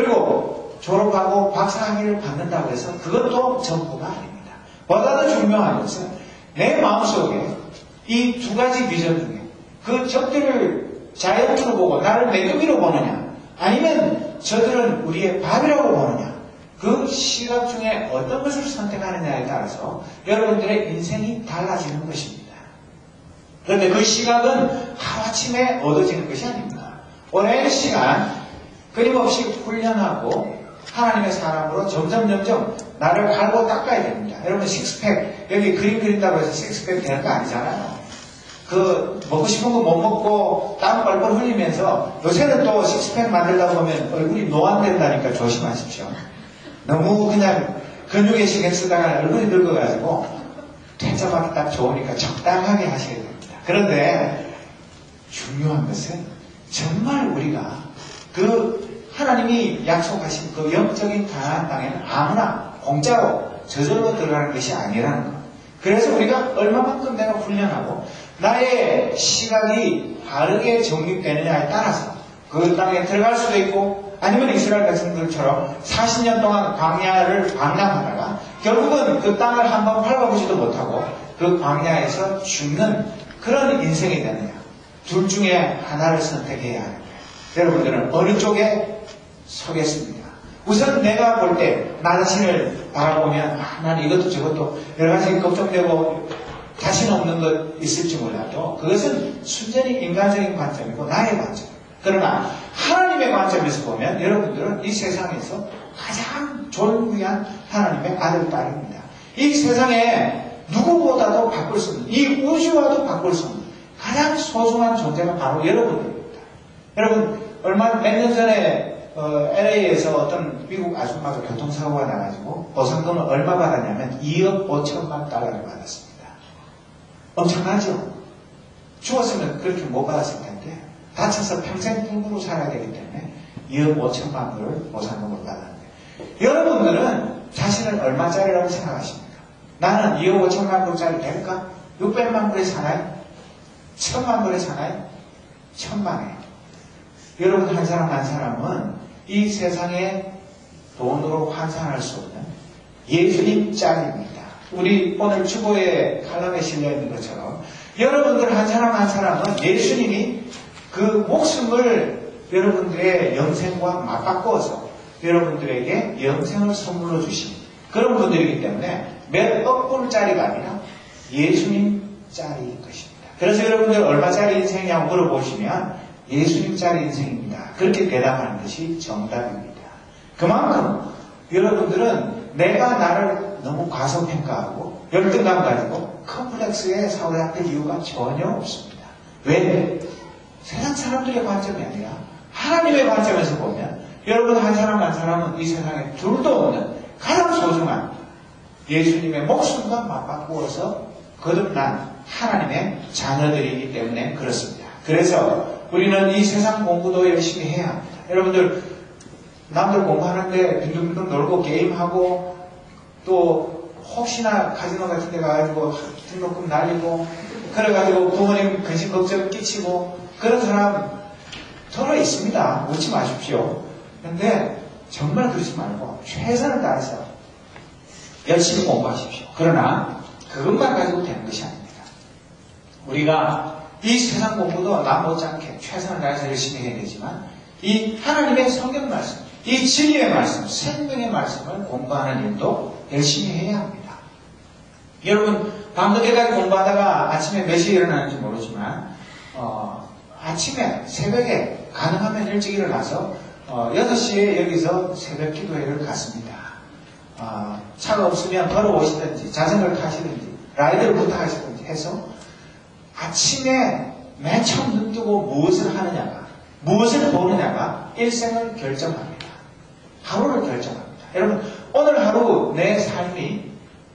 그리고 졸업하고 박사학위를 받는다고 해서 그것도 전부가 아닙니다. 보다 더 중요한 것은 내 마음속에 이 두 가지 비전 중에 그 적들을 자연으로 보고 나를 매듭이로 보느냐, 아니면 저들은 우리의 밥이라고 보느냐, 그 시각 중에 어떤 것을 선택하느냐에 따라서 여러분들의 인생이 달라지는 것입니다. 그런데 그 시각은 하루아침에 얻어지는 것이 아닙니다. 오랜 시간 끊임없이 훈련하고 하나님의 사람으로 점점 나를 갈고 닦아야 됩니다. 여러분 식스팩, 여기 그림 그린다고 해서 식스팩 되는 거 아니잖아요. 그 먹고 싶은 거 못 먹고 땀 뻘뻘 흘리면서, 요새는 또 식스팩 만들다 보면 얼굴이 노안된다니까 조심하십시오. 너무 그냥 근육에 신경 쓰다가 얼굴이 늙어가지고 퇴짜하기 딱 좋으니까 적당하게 하셔야 됩니다. 그런데 중요한 것은 정말 우리가 그 하나님이 약속하신 그 영적인 가나안 땅에는 아무나 공짜로 저절로 들어가는 것이 아니라는 것. 그래서 우리가 얼마만큼 내가 훈련하고 나의 시각이 바르게 정립되느냐에 따라서 그 땅에 들어갈 수도 있고, 아니면 이스라엘 백성들처럼 40년 동안 광야를 방랑하다가 결국은 그 땅을 한번 밟아보지도 못하고 그 광야에서 죽는 그런 인생이 되느냐, 둘 중에 하나를 선택해야 하는 거예요. 여러분들은 어느 쪽에 서겠습니까? 우선 내가 볼 때 나 자신을 바라보면 나는 이것도 저것도 여러 가지 걱정되고 자신 없는 것 있을지 몰라도 그것은 순전히 인간적인 관점이고 나의 관점. 그러나 하나님의 관점에서 보면 여러분들은 이 세상에서 가장 존귀한 하나님의 아들, 딸입니다. 이 세상에 누구보다도 바꿀 수 없는, 이 우주와도 바꿀 수 없는 가장 소중한 존재가 바로 여러분들입니다. 여러분, 몇 년 전에 LA에서 어떤 미국 아줌마가 교통사고가 나가지고 보상금을 얼마 받았냐면 2억 5천만 달러를 받았습니다. 엄청나죠? 죽었으면 그렇게 못 받았을 텐데 다쳐서 평생 굶고 살아야 되기 때문에 2억 5천만 불을 보상금을 받았는데, 여러분들은 자신을 얼마짜리라고 생각하십니까? 나는 2억 5천만 불짜리 될까? 600만 불에 사나요? 1000만 불에 사나요? 1000만에. 여러분 한 사람은 이 세상에 돈으로 환산할 수 없는 예수님 짤입니다. 우리 오늘 주보의 칼럼에 실려있는 것처럼 여러분들 한 사람은 예수님이 그 목숨을 여러분들의 영생과 맞바꾸어서 여러분들에게 영생을 선물로 주신 그런 분들이기 때문에 몇억 불짜리가 아니라 예수님 짤인 것입니다. 그래서 여러분들 얼마짜리 인생이냐고 물어보시면 예수님짜리 인생입니다. 그렇게 대답하는 것이 정답입니다. 그만큼 여러분들은 내가 나를 너무 과소평가하고 열등감 가지고 컴플렉스에 사고야 될 이유가 전혀 없습니다. 왜? 세상 사람들의 관점이 아니라 하나님의 관점에서 보면 여러분 한 사람은 이 세상에 둘도 없는 가장 소중한 예수님의 목숨과 맞바꾸어서 거듭난 하나님의 자녀들이기 때문에 그렇습니다. 그래서 우리는 이 세상 공부도 열심히 해야 합니다. 여러분들 남들 공부하는데 빈둥빈둥 놀고 게임하고 또 혹시나 카지노 같은 데 가가지고 등록금 날리고 그래가지고 부모님 근심 걱정 끼치고 그런 사람 더러 있습니다. 웃지 마십시오. 근데 정말 그러지 말고 최선을 다해서 열심히 공부하십시오. 그러나 그것만 가지고 되는 것이 아닙니다. 우리가 이 세상 공부도 나 못지않게 최선을 다해서 열심히 해야 되지만 이 하나님의 성경 말씀, 이 진리의 말씀, 생명의 말씀을 공부하는 일도 열심히 해야 합니다. 여러분 밤늦게까지 공부하다가 아침에 몇 시에 일어나는지 모르지만 아침에 새벽에 가능하면 일찍 일어나서 6시에 여기서 새벽 기도회를 갔습니다. 차가 없으면 걸어오시든지 자전거를 타시든지 라이드를 부탁하시든지 해서 아침에 맨 처음 눈 뜨고 무엇을 하느냐가, 무엇을 보느냐가 일생을 결정합니다. 하루를 결정합니다. 여러분 오늘 하루 내 삶이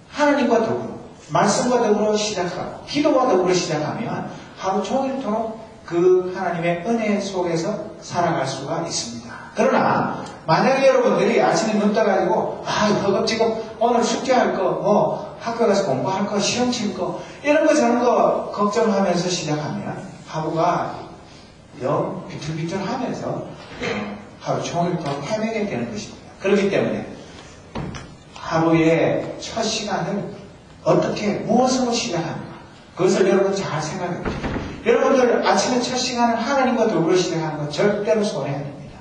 하나님과 더불어 말씀과 더불어 시작하고 기도와 더불어 시작하면 하루 종일토록 그 하나님의 은혜 속에서 살아갈 수가 있습니다. 그러나 만약에 여러분들이 아침에 눈 떠가지고 허겁지겁 오늘 숙제할 거, 학교 가서 공부할 거, 시험 칠 거 이런 거 저런 거 걱정하면서 시작하면 하루가 영 비틀비틀하면서 하루 종일 더 헤매게 되는 것입니다. 그렇기 때문에 하루의 첫 시간을 어떻게 무엇으로 시작하는가, 그것을 여러분 잘 생각해 보세요. 여러분들 아침에 첫 시간을 하나님과 더불어 시작하는 것 절대로 손해야 됩니다.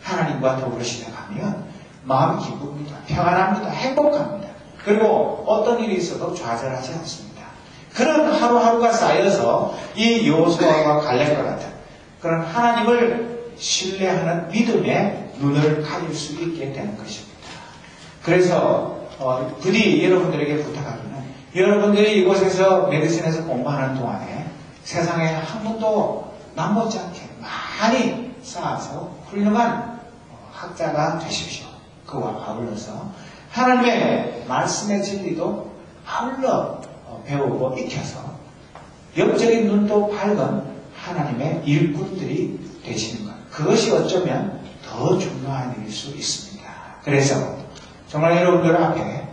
하나님과 더불어 시작하면 마음이 기쁩니다. 평안합니다. 행복합니다. 그리고 어떤 일이 있어도 좌절하지 않습니다. 그런 하루하루가 쌓여서 이 여호수아와 갈렙과 같은 그런 하나님을 신뢰하는 믿음의 눈을 가질 수 있게 되는 것입니다. 그래서 부디 여러분들에게 부탁하기는, 여러분들이 이곳에서 메디슨에서 공부하는 동안에 세상에 한 분도 남못지 않게 많이 쌓아서 훌륭한 학자가 되십시오. 그와 아울러서 하나님의 말씀의 진리도 아울러 배우고 익혀서 영적인 눈도 밝은 하나님의 일꾼들이 되시는 것, 그것이 어쩌면 더 중요한 일일 수 있습니다. 그래서 정말 여러분들 앞에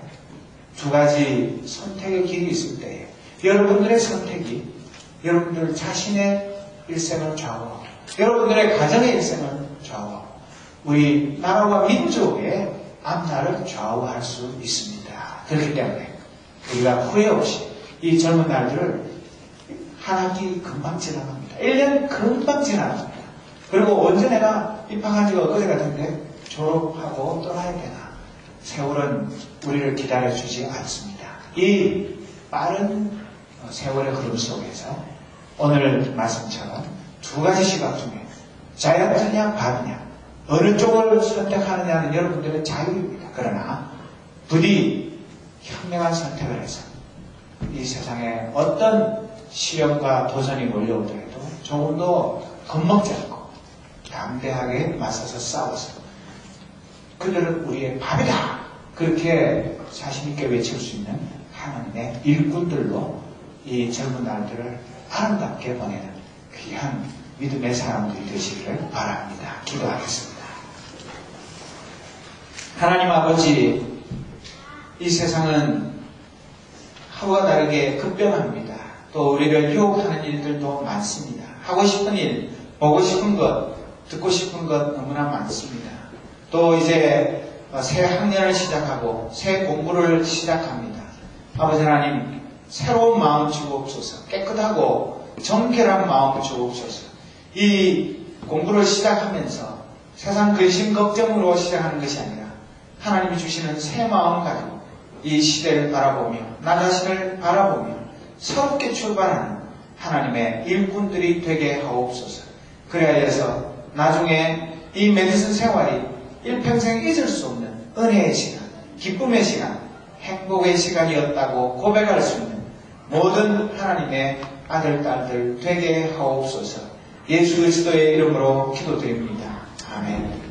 두 가지 선택의 길이 있을 때에 여러분들의 선택이 여러분들 자신의 일생을 좌우하고 여러분들의 가정의 일생을 좌우하고 우리 나라와 민족의 앞날을 좌우할 수 있습니다. 그렇기 때문에 우리가 후회 없이 이 젊은 날들을 한 학기 금방 지나갑니다. 1년 금방 지나갑니다. 그리고 언제 내가 입학한 지가 엊그제 같은데 졸업하고 떠나야 되나, 세월은 우리를 기다려주지 않습니다. 이 빠른 세월의 흐름 속에서 오늘 말씀처럼 두 가지 시각 중에 자연이냐 밥이냐 어느 쪽을 선택하느냐는 여러분들의 자유입니다. 그러나 부디 현명한 선택을 해서 이 세상에 어떤 시험과 도전이 몰려오더라도 조금 더 겁먹지 않고 담대하게 맞서서 싸워서 그들은 우리의 밥이다, 그렇게 자신있게 외칠 수 있는 하나님의 일꾼들로 이 젊은 날들을 아름답게 보내는 귀한 믿음의 사람들이 되시기를 바랍니다. 기도하겠습니다. 하나님 아버지, 이 세상은 하루가 다르게 급변합니다. 또 우리를 유혹하는 일들도 많습니다. 하고 싶은 일, 보고 싶은 것, 듣고 싶은 것 너무나 많습니다. 또 이제 새 학년을 시작하고 새 공부를 시작합니다. 아버지 하나님, 새로운 마음 주옵소서. 깨끗하고 정결한 마음 주옵소서. 이 공부를 시작하면서 세상 근심 걱정으로 시작하는 것이 아니라 하나님이 주시는 새 마음 가지고 이 시대를 바라보며 나 자신을 바라보며 새롭게 출발하는 하나님의 일꾼들이 되게 하옵소서. 그래야 해서 나중에 이 메디슨 생활이 일평생 잊을 수 없는 은혜의 시간, 기쁨의 시간, 행복의 시간이었다고 고백할 수 있는 모든 하나님의 아들, 딸들 되게 하옵소서. 예수 그리스도의 이름으로 기도드립니다. 아멘.